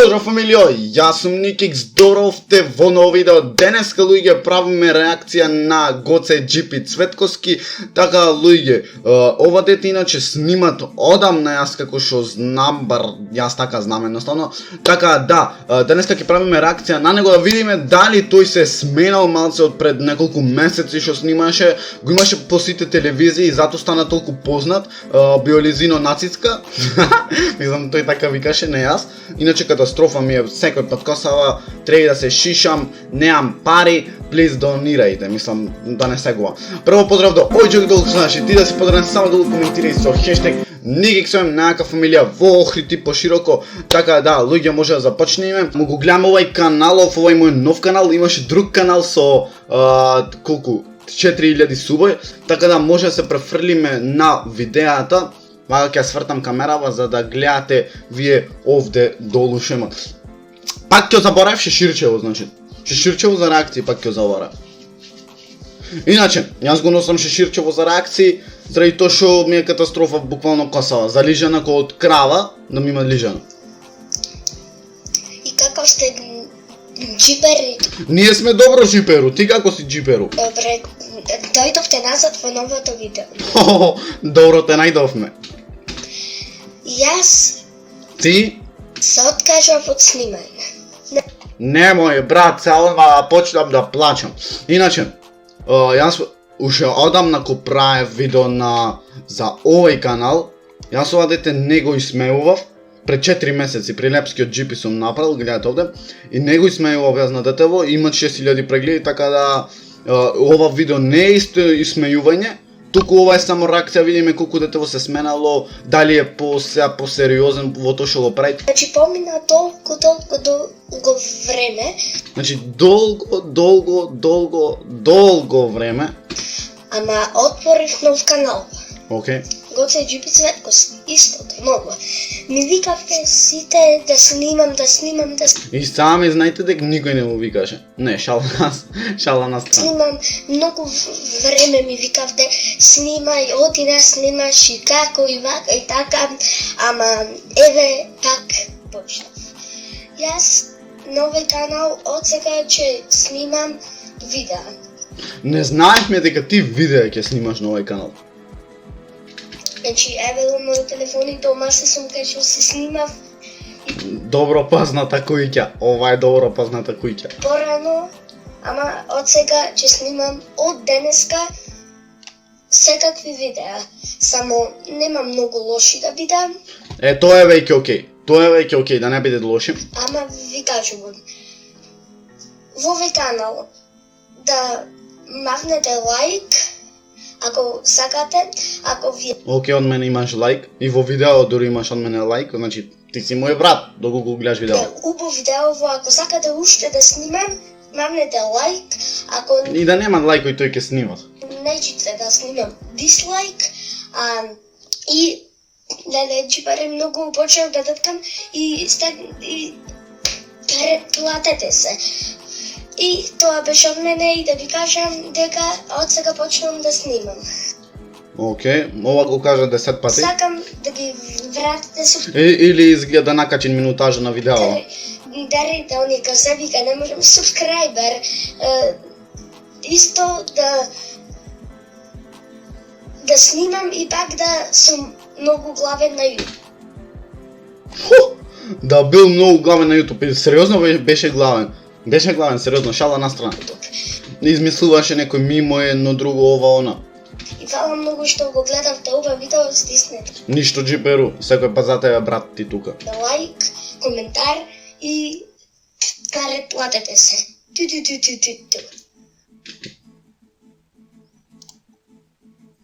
Поздрав фамилио, јас сум Никикс, здоровте во ново видео. Денеска луѓе правиме реакција на Гоце Джипи Цветковски. Така луѓе, ова дете иначе снимат одамна, јас како што знам, бар јас така знам едноставно. Така да, денеска ќе правиме реакција на него да видиме дали тој се сменал малце од пред неколку месеци што снимаше. Го имаше по сите телевизии и затоа стана толку познат. Биолизино нацицка. Мислам тој така викаше, не јас. Иначе катастрофа ми е секој пат косава, треба да се шишам, неам пари, плиз донирајте, мислам да не сегува. Прво поздрав до Ојџок долг значи, ти да си подрен само долг коментирај со хештег Никиксоем најака фамилија во Охрид и пошироко. Така да, луѓе може да започнеме. Му го гледам овај каналов, овај мој нов канал, имаше друг канал со колку 4000 субој, така да може да се префрлиме на видеата. Мага ќе свртам камерава за да гледате вие овде долу шемот. Пак ќе заборавив Шеширчево, значи. Шеширчево за реакции пак ќе заборавив. Иначе, јас го носам Шеширчево за реакции, заради тоа што ми е катастрофа буквално косава. Залижана ко од крава, да ми има лижана. И како сте джипери? Ние сме добро джиперу, ти како си джиперу? Добре, дојдовте назад во новото видео. Добро те најдовме. Јас Ти? се откажав од снимање. Немој, брат, се одма почнам да плачам. Иначе, јас уште одамна ко правев видео за овој канал, јас ова дете не го исмеував. Пред 4 месеци при Лепскиот джипи сум направил, гледате овде, и не го исмеував јас на детево, има 6000 прегледи, така да ова видео не е исто исмејување, туку ова е само реакција, видиме колку детево се сменало, дали е посериозен во тоа што го прави. Значи помина толку време, Значи долго време. ама отворив нов канал. Океј. Гоце Джипи Цветковски, истото, ново. Ми викавте сите да снимам. И сами знаете дека никој не му викаше. Не, шала на страна. Снимам, многу време ми викавте, снимај, оди да снимаш и како и вака и така, ама еве пак почнав. Јас на овој канал од сега ќе снимам видеа. Не знаевме дека ти видеа ќе снимаш на овој канал. Значи, еве во мојот телефон и дома се сум качил, се снимав. Добро позната куќа, ова е добро позната куќа. Порано, ама од сега ќе снимам од денеска секакви видеа. Само нема многу лоши да бидам. Тоа е веќе окей. Тоа е веќе окей, да не биде лоши. Ама ви кажувам, во овој канал да махнете лайк, ако сакате, ако вие... Океј, од мене имаш лайк, и во видео дури имаш од мене лайк, значи ти си мој брат, доколку го гледаш видео. Убаво видео, ако сакате уште да снимам, махнете лайк, ако... И да нема лајкој тој ќе снима. Неćete да снимам дислайк, и да не джипаре многу почнав да таткам и платете се. И тоа беше од мене и да ви кажам дека од сега почнам да снимам. Океј, ова го кажа 10 пати. Сакам да ги вратите со... Или изгледа накачен минутажа на видео. Дарите оние се вика, не можам субскрайбер. Исто да снимам и пак да сум многу главен на YouTube. Да бил многу главен на YouTube. Сериозно беше главен. Беше главен, сериозно, шала на страна. Измислуваше некој мимо едно друго ова она. И фала многу што го гледавте ова видео, стиснете. Ништо джиперу, секој пат за тебе брат ти тука. Лайк, коментар и платете се.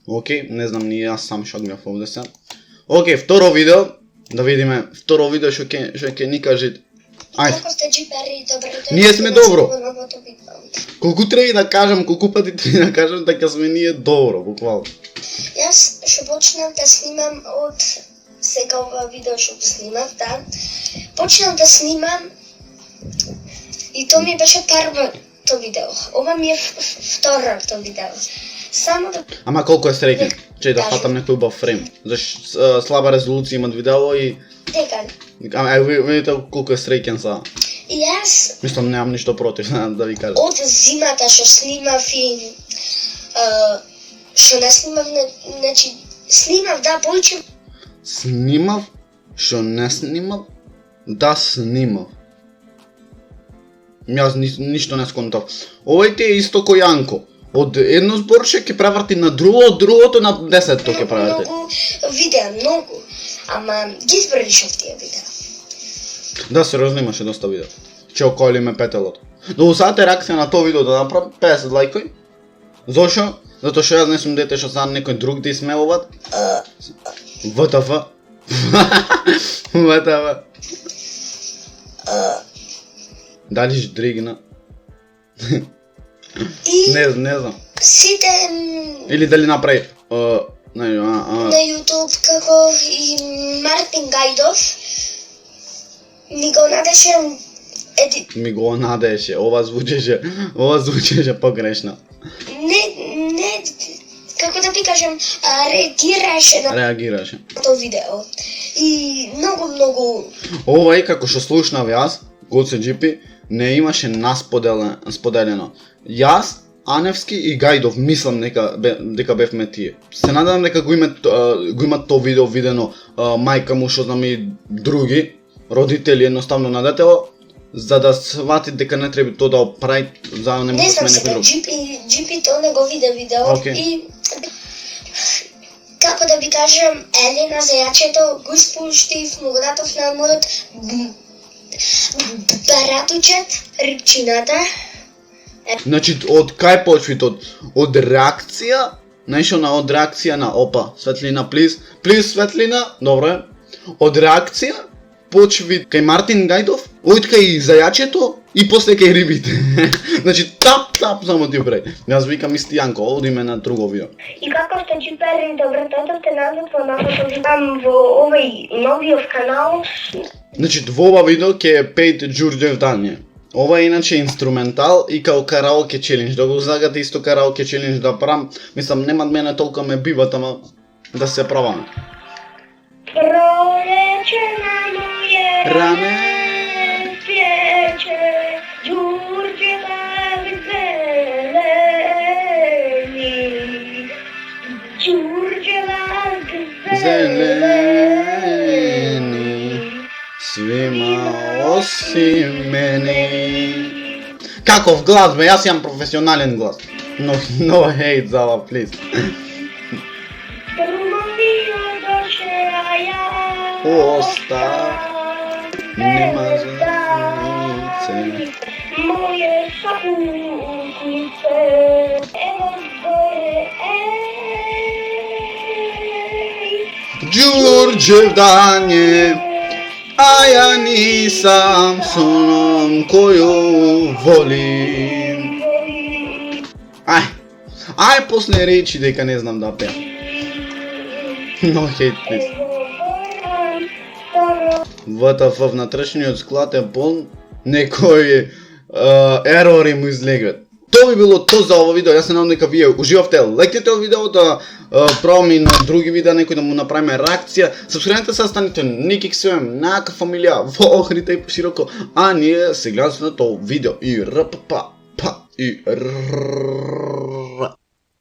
Океј, не знам ни јас сам што гледав овде се. Океј, второ видео, да видиме второ видео што ќе ни кажете. Ајде. Како сте джипери, добро. Ние сме добро. Колку треба да кажам, колку пати треба да кажам дека сме ние добро, буквално. Јас што почнав да снимам од сега ова видео што го снимав, да. Почнав да снимам и тоа ми беше првото видео. Ова ми е второто видео. Само да Ама колку е среќен? Чеј да Кажи. фатам некој убав фрейм. Зашто слаба резолуција имат видео и дека. ама видите колку е среќен са. И јас Мислам немам ништо против да ви кажам. од зимата што снимав и што не снимав, значи снимав да повеќе Снимав, што не снимав, да снимав. Јас ништо не сконтав. Овој ти е исто кој Јанко. Од едно зборче ќе преврти на друго, од другото на 10 ќе преврти. многу видеа, многу. Ама ги избришав тие видеа. Да, сериозно имаше доста видео. Че околи ме петелото. До сата реакција на тоа видео да направам 50 лајкои. Зошо? Затоа што јас не сум дете што сам некој друг да исмевуваат. ВТФ. ВТФ. Дали ждригна? И Не знам. сите Или дали направи на YouTube како и Мартин Гајдов ми го надеше ми го надеше, ова звучеше погрешно. не како да ви кажам, реагираше на Реагираше. тоа видео. И многу Ова и како што слушнав јас, Гоце GP, не имаше споделено. Јас, Аневски и Гајдов мислам дека бевме тие. Се надевам дека го имат тоа видео видено мајка му, што знам и други родители едноставно на детево, за да свати дека не треба тоа да прави, за да не не може знам да сме некој сега, друг. GP тоа не го виде видео Окей. и како да ви кажам, Елена зајачето го испуштив, му го датов на мојот баратучет, рибчината. Значи, од кај почви тоа? Од реакција? Наишо на од реакција на опа, светлина, плиз светлина, добро е. Од реакција почви кај Мартин Гајдов, од кај зајачето и после кај рибите. Значи, тап, само ти прави. Јас викам исти Јанко, оди ме на друго видео. И како сте джипери, добро дојдовте назад во нашето видео во овој новиот канал. Значи, во ова видео ќе е Пејт Ѓурѓев Данје. Ова е иначе инструментал и као караоке челендж. Да го загате исто караоке челендж да правам, мислам нема мене толку ме биват, ама да се праваме. Пролече на моје Ране. пјече, ѓурѓева зелени, ѓурѓева Зелени, свима осим мене. Каков глас бе, јас имам професионален глас. No hate за ова, please. Оста, нема зенице. Моје сакунице, ево горе, Ѓурѓев Данје, а ја нисам со оном коју волим. Ај после речи дека не знам да пеам. No hate, please. ВТФ внатрешниот склад е полн, некои ерори му излегат. Тоа би било тоа за ова видео, јас се надам дека вие уживавте, лајкнете од видеото, правам и на други видеа, некој да му направиме реакција, сабскрајбнете се, станете Никик Свем, најака фамилија во Охрида и пошироко, а ние се гледаме на тоа видео и РПП, па и